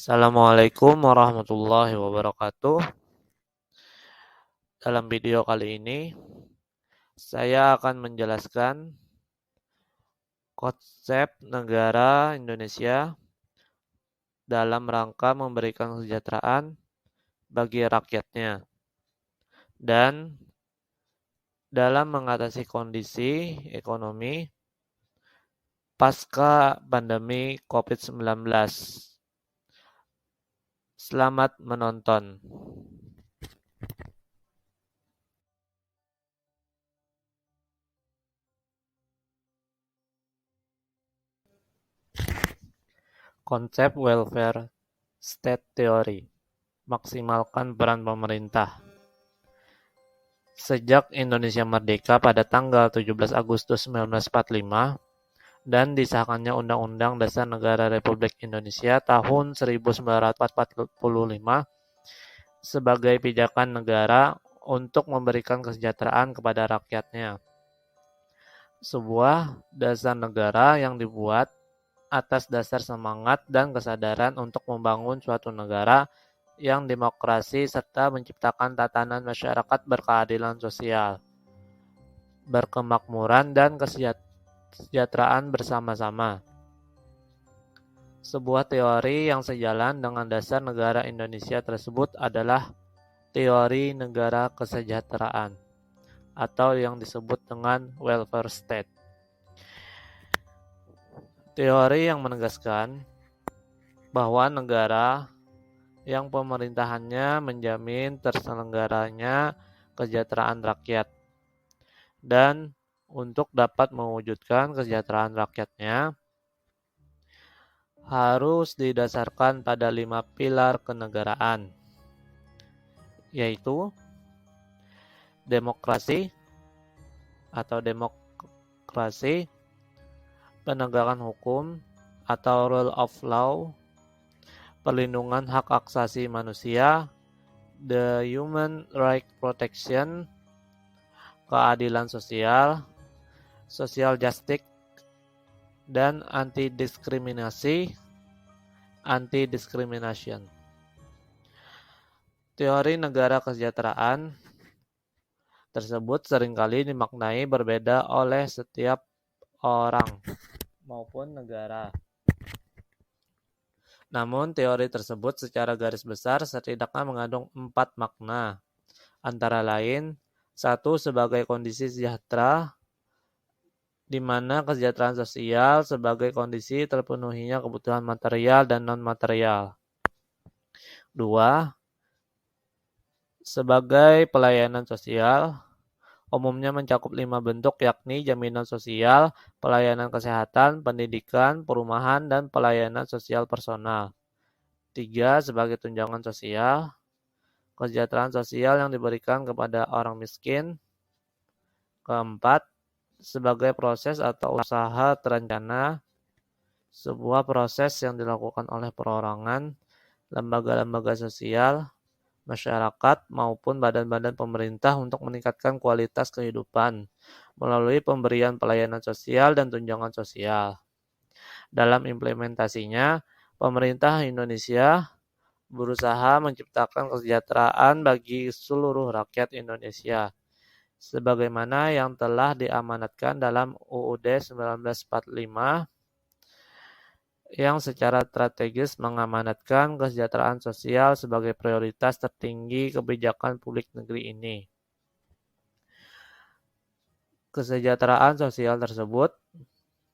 Assalamualaikum warahmatullahi wabarakatuh. Dalam video kali ini, saya akan menjelaskan konsep negara Indonesia dalam rangka memberikan kesejahteraan bagi rakyatnya dan dalam mengatasi kondisi ekonomi pasca pandemi COVID-19. Selamat menonton. Konsep welfare state theory. Maksimalkan peran pemerintah. Sejak Indonesia merdeka pada tanggal 17 Agustus 1945 dan disahkannya Undang-Undang Dasar Negara Republik Indonesia tahun 1945 sebagai pijakan negara untuk memberikan kesejahteraan kepada rakyatnya. Sebuah dasar negara yang dibuat atas dasar semangat dan kesadaran untuk membangun suatu negara yang demokrasi serta menciptakan tatanan masyarakat berkeadilan sosial, berkemakmuran dan kesejahteraan bersama-sama. Sebuah teori yang sejalan dengan dasar negara Indonesia tersebut adalah teori negara kesejahteraan atau yang disebut dengan welfare state. Teori yang menegaskan bahwa negara yang pemerintahannya menjamin terselenggaranya kesejahteraan rakyat dan untuk dapat mewujudkan kesejahteraan rakyatnya harus didasarkan pada 5 pilar kenegaraan, yaitu demokrasi atau demokrasi, penegakan hukum atau rule of law, perlindungan hak asasi manusia, the human right protection, keadilan sosial, social justice, dan anti-discrimination. Teori negara kesejahteraan tersebut seringkali dimaknai berbeda oleh setiap orang maupun negara. Namun, teori tersebut secara garis besar setidaknya mengandung 4 makna, antara lain, 1. Sebagai kondisi sejahtera, di mana kesejahteraan sosial sebagai kondisi terpenuhinya kebutuhan material dan non-material. 2. Sebagai pelayanan sosial, umumnya mencakup 5 bentuk yakni jaminan sosial, pelayanan kesehatan, pendidikan, perumahan, dan pelayanan sosial personal. 3. Sebagai tunjangan sosial, kesejahteraan sosial yang diberikan kepada orang miskin. 4. Sebagai proses atau usaha terencana, sebuah proses yang dilakukan oleh perorangan, lembaga-lembaga sosial, masyarakat, maupun badan-badan pemerintah untuk meningkatkan kualitas kehidupan melalui pemberian pelayanan sosial dan tunjangan sosial. Dalam implementasinya, pemerintah Indonesia berusaha menciptakan kesejahteraan bagi seluruh rakyat Indonesia, sebagaimana yang telah diamanatkan dalam UUD 1945 yang secara strategis mengamanatkan kesejahteraan sosial sebagai prioritas tertinggi kebijakan publik negeri ini. Kesejahteraan sosial tersebut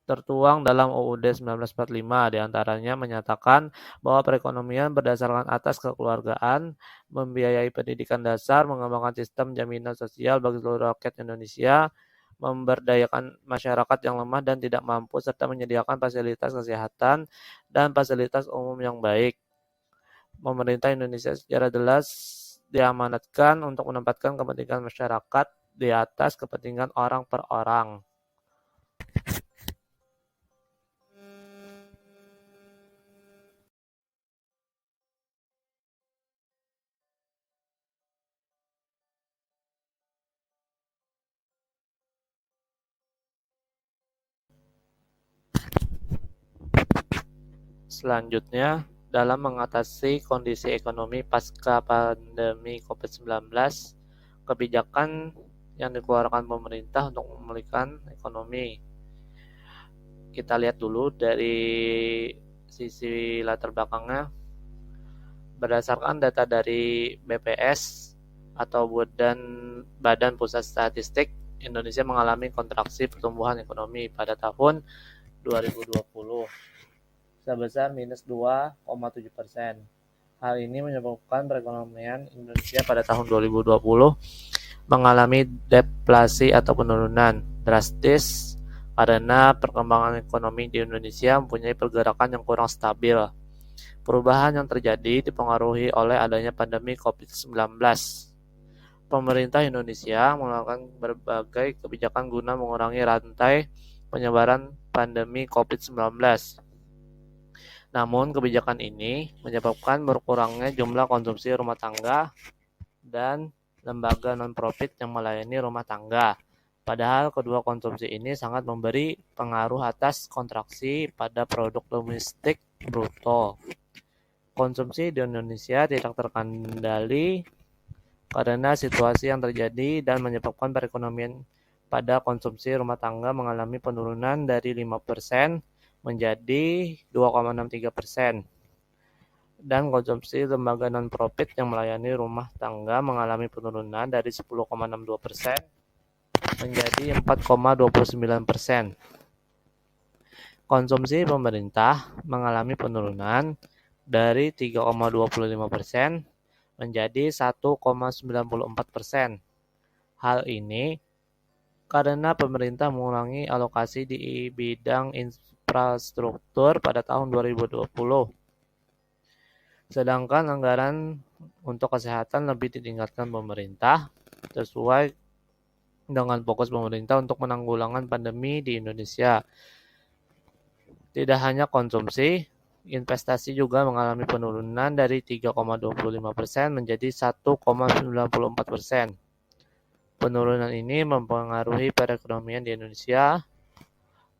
tertuang dalam UUD 1945, diantaranya menyatakan bahwa perekonomian berdasarkan atas kekeluargaan, membiayai pendidikan dasar, mengembangkan sistem jaminan sosial bagi seluruh rakyat Indonesia, memberdayakan masyarakat yang lemah dan tidak mampu, serta menyediakan fasilitas kesehatan dan fasilitas umum yang baik. Pemerintah Indonesia secara jelas diamanatkan untuk menempatkan kepentingan masyarakat di atas kepentingan orang per orang. Selanjutnya, dalam mengatasi kondisi ekonomi pasca pandemi COVID-19, kebijakan yang dikeluarkan pemerintah untuk memulihkan ekonomi. Kita lihat dulu dari sisi latar belakangnya. Berdasarkan data dari BPS atau Badan Pusat Statistik, Indonesia mengalami kontraksi pertumbuhan ekonomi pada tahun 2020 sebesar minus 2,7%. Hal ini menyebabkan perekonomian Indonesia pada tahun 2020 mengalami deflasi atau penurunan drastis karena perkembangan ekonomi di Indonesia mempunyai pergerakan yang kurang stabil. Perubahan yang terjadi dipengaruhi oleh adanya pandemi COVID-19. Pemerintah Indonesia mengeluarkan berbagai kebijakan guna mengurangi rantai penyebaran pandemi COVID-19. Namun, kebijakan ini menyebabkan berkurangnya jumlah konsumsi rumah tangga dan lembaga non-profit yang melayani rumah tangga. Padahal kedua konsumsi ini sangat memberi pengaruh atas kontraksi pada produk domestik bruto. Konsumsi di Indonesia tidak terkendali karena situasi yang terjadi dan menyebabkan perekonomian pada konsumsi rumah tangga mengalami penurunan dari 5% menjadi 2,63%. Dan konsumsi lembaga non-profit yang melayani rumah tangga mengalami penurunan dari 10,62% menjadi 4,29%. Konsumsi pemerintah mengalami penurunan dari 3,25% menjadi 1,94%. Hal ini karena pemerintah mengurangi alokasi di bidang infrastruktur pada tahun 2020. Sedangkan anggaran untuk kesehatan lebih ditingkatkan pemerintah sesuai dengan fokus pemerintah untuk penanggulangan pandemi di Indonesia. Tidak hanya konsumsi, investasi juga mengalami penurunan dari 3,25% menjadi 1,94%. Penurunan ini mempengaruhi perekonomian di Indonesia.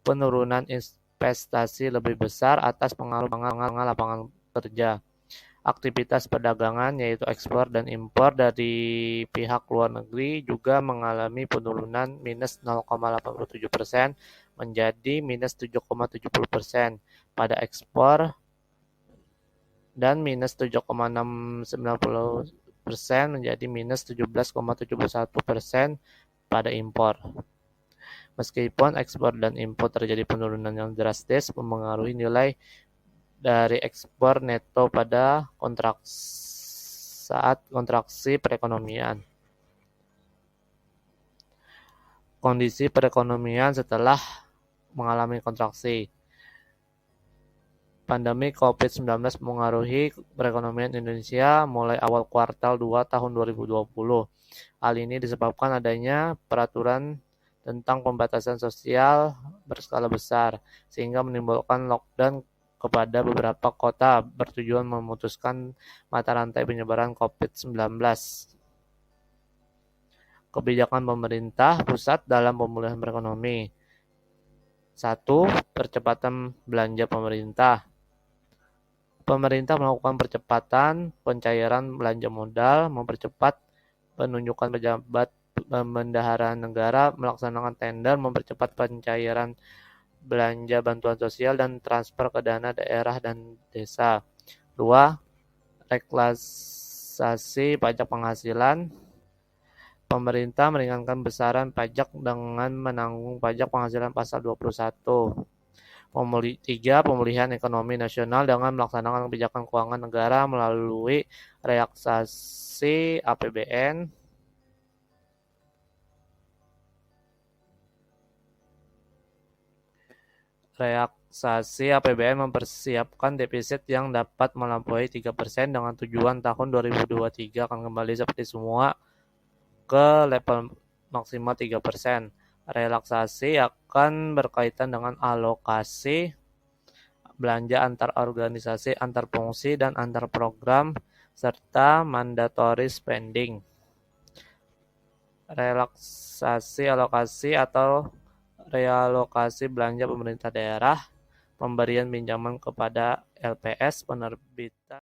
Penurunan investasi lebih besar atas pengaruh lapangan kerja. Aktivitas perdagangan yaitu ekspor dan impor dari pihak luar negeri juga mengalami penurunan minus 0,87% menjadi minus 7,70% pada ekspor dan minus 7,690% menjadi minus 17,71% pada impor. Meskipun ekspor dan impor terjadi penurunan yang drastis, mempengaruhi nilai dari ekspor neto pada saat kontraksi perekonomian. Kondisi perekonomian setelah mengalami kontraksi. Pandemi COVID-19 mengaruhi perekonomian Indonesia mulai awal kuartal 2 tahun 2020. Hal ini disebabkan adanya peraturan tentang pembatasan sosial berskala besar, sehingga menimbulkan lockdown kepada beberapa kota bertujuan memutuskan mata rantai penyebaran COVID-19. Kebijakan pemerintah pusat dalam pemulihan perekonomian. 1. Percepatan belanja pemerintah. Pemerintah melakukan percepatan pencairan belanja modal, mempercepat penunjukan pejabat pembendaharaan negara, melaksanakan tender, mempercepat pencairan belanja bantuan sosial dan transfer ke dana daerah dan desa. 2. Relaksasi pajak penghasilan. Pemerintah meringankan besaran pajak dengan menanggung pajak penghasilan pasal 21. 3. Pemulihan ekonomi nasional dengan melaksanakan kebijakan keuangan negara melalui relaksasi APBN. Relaksasi APBN mempersiapkan defisit yang dapat melampaui 3% dengan tujuan tahun 2023 akan kembali seperti semua ke level maksimal 3%. Relaksasi akan berkaitan dengan alokasi belanja antar organisasi, antar fungsi, dan antar program, serta mandatory spending. Relaksasi alokasi atau realokasi belanja pemerintah daerah. pemberian pinjaman kepada LPS, penerbitan